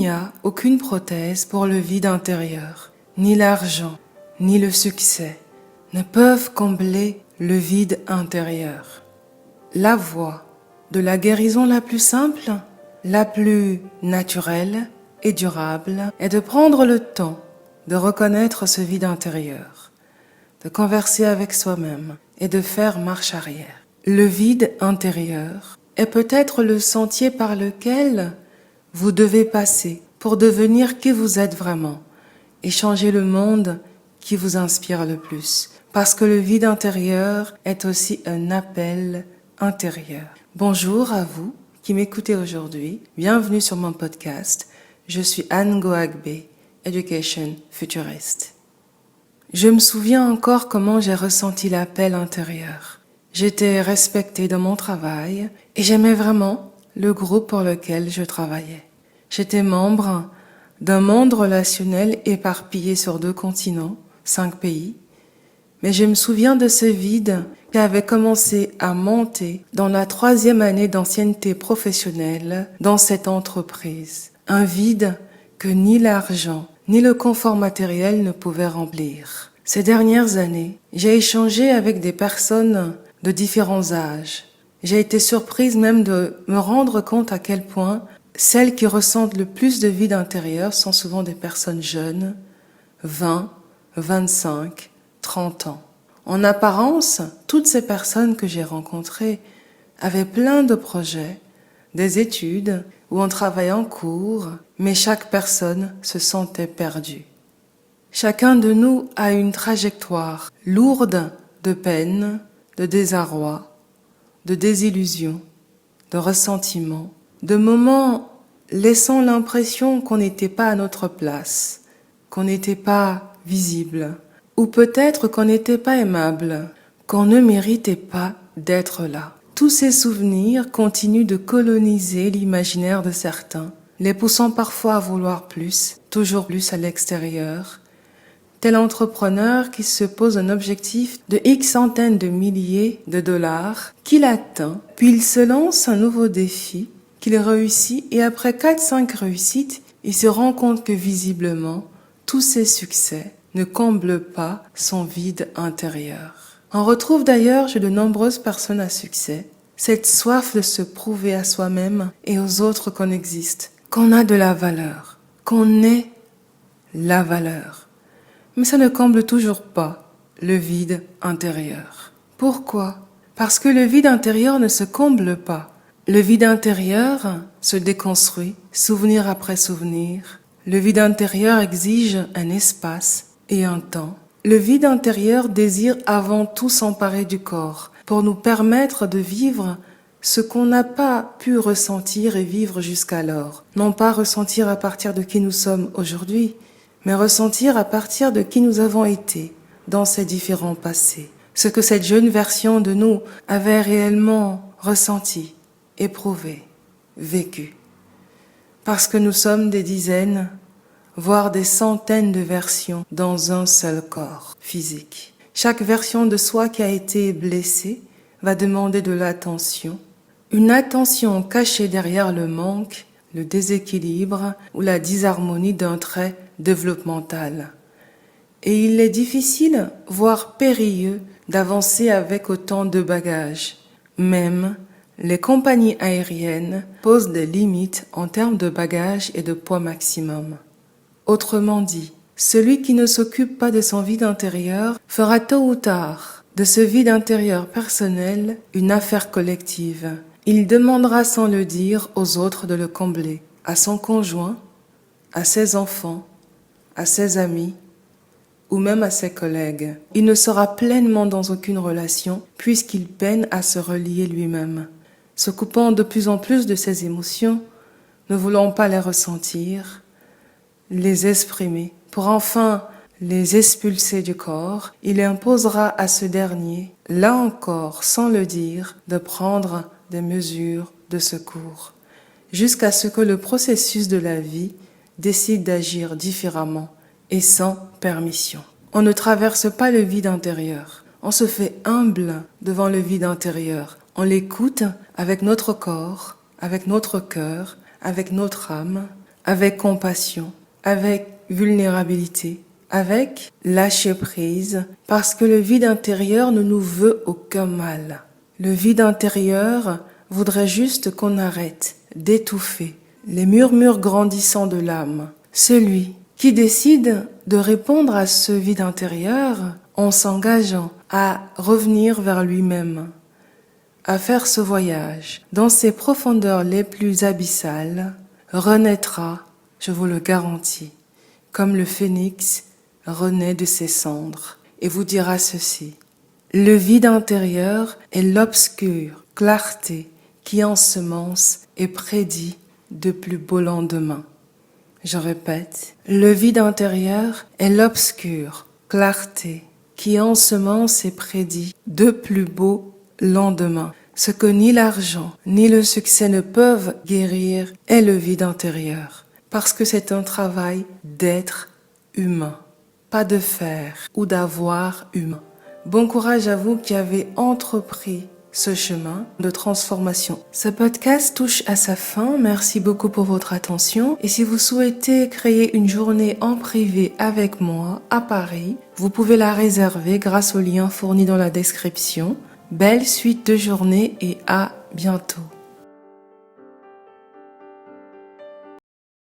n'y a aucune prothèse pour le vide intérieur. Ni l'argent, ni le succès ne peuvent combler le vide intérieur. La voie de la guérison la plus simple, la plus naturelle et durable est de prendre le temps de reconnaître ce vide intérieur, de converser avec soi-même et de faire marche arrière. Le vide intérieur est peut-être le sentier par lequel vous devez passer pour devenir qui vous êtes vraiment et changer le monde qui vous inspire le plus. Parce que le vide intérieur est aussi un appel intérieur. Bonjour à vous qui m'écoutez aujourd'hui. Bienvenue sur mon podcast. Je suis Anne Goagbe, Education Futurist. Je me souviens encore comment j'ai ressenti l'appel intérieur. J'étais respectée dans mon travail et j'aimais vraiment le groupe pour lequel je travaillais. J'étais membre d'un monde relationnel éparpillé sur 2 continents, 5 pays, mais je me souviens de ce vide qui avait commencé à monter dans la 3e année d'ancienneté professionnelle dans cette entreprise. Un vide que ni l'argent, ni le confort matériel ne pouvaient remplir. Ces dernières années, j'ai échangé avec des personnes de différents âges. J'ai été surprise même de me rendre compte à quel point celles qui ressentent le plus de vide intérieur sont souvent des personnes jeunes, 20, 25, 30 ans. En apparence, toutes ces personnes que j'ai rencontrées avaient plein de projets, des études ou un travail en cours, mais chaque personne se sentait perdue. Chacun de nous a une trajectoire lourde de peine, de désarroi, de désillusion, de ressentiment, de moments laissant l'impression qu'on n'était pas à notre place, qu'on n'était pas visible, ou peut-être qu'on n'était pas aimable, qu'on ne méritait pas d'être là. Tous ces souvenirs continuent de coloniser l'imaginaire de certains, les poussant parfois à vouloir plus, toujours plus à l'extérieur, tel entrepreneur qui se pose un objectif de X centaines de milliers de dollars, qu'il atteint, puis il se lance un nouveau défi, qu'il réussit, et après 4-5 réussites, il se rend compte que visiblement, tous ces succès ne comblent pas son vide intérieur. On retrouve d'ailleurs chez de nombreuses personnes à succès cette soif de se prouver à soi-même et aux autres qu'on existe, qu'on a de la valeur, qu'on est la valeur. Mais ça ne comble toujours pas le vide intérieur. Pourquoi ? Parce que le vide intérieur ne se comble pas. Le vide intérieur se déconstruit, souvenir après souvenir. Le vide intérieur exige un espace et un temps. Le vide intérieur désire avant tout s'emparer du corps pour nous permettre de vivre ce qu'on n'a pas pu ressentir et vivre jusqu'alors. Non pas ressentir à partir de qui nous sommes aujourd'hui, mais ressentir à partir de qui nous avons été dans ces différents passés. Ce que cette jeune version de nous avait réellement ressenti, éprouvé, vécu. Parce que nous sommes des dizaines, voire des centaines de versions dans un seul corps physique. Chaque version de soi qui a été blessée va demander de l'attention, une attention cachée derrière le manque, le déséquilibre ou la disharmonie d'un trait développemental. Et il est difficile, voire périlleux, d'avancer avec autant de bagages. Même les compagnies aériennes posent des limites en termes de bagages et de poids maximum. Autrement dit, celui qui ne s'occupe pas de son vide intérieur fera tôt ou tard de ce vide intérieur personnel une affaire collective. Il demandera sans le dire aux autres de le combler, à son conjoint, à ses enfants, à ses amis ou même à ses collègues. Il ne sera pleinement dans aucune relation puisqu'il peine à se relier lui-même, se coupant de plus en plus de ses émotions, ne voulant pas les ressentir, les exprimer. Pour enfin les expulser du corps, il imposera à ce dernier, là encore sans le dire, de prendre des mesures de secours, jusqu'à ce que le processus de la vie décide d'agir différemment et sans permission. On ne traverse pas le vide intérieur. On se fait humble devant le vide intérieur. On l'écoute avec notre corps, avec notre cœur, avec notre âme, avec compassion, avec vulnérabilité, avec lâcher prise, parce que le vide intérieur ne nous veut aucun mal. Le vide intérieur voudrait juste qu'on arrête d'étouffer les murmures grandissants de l'âme. Celui qui décide de répondre à ce vide intérieur en s'engageant à revenir vers lui-même, à faire ce voyage dans ses profondeurs les plus abyssales, renaîtra, je vous le garantis, comme le phénix renaît de ses cendres, et vous dira ceci. Le vide intérieur est l'obscure clarté qui ensemence et prédit de plus beaux lendemains. Je répète, le vide intérieur est l'obscure clarté qui ensemence et prédit de plus beaux lendemains. Ce que ni l'argent ni le succès ne peuvent guérir est le vide intérieur, parce que c'est un travail d'être humain, pas de faire ou d'avoir humain. Bon courage à vous qui avez entrepris ce chemin de transformation. Ce podcast touche à sa fin. Merci beaucoup pour votre attention. Et si vous souhaitez créer une journée en privé avec moi à Paris, vous pouvez la réserver grâce au lien fourni dans la description. Belle suite de journée et à bientôt.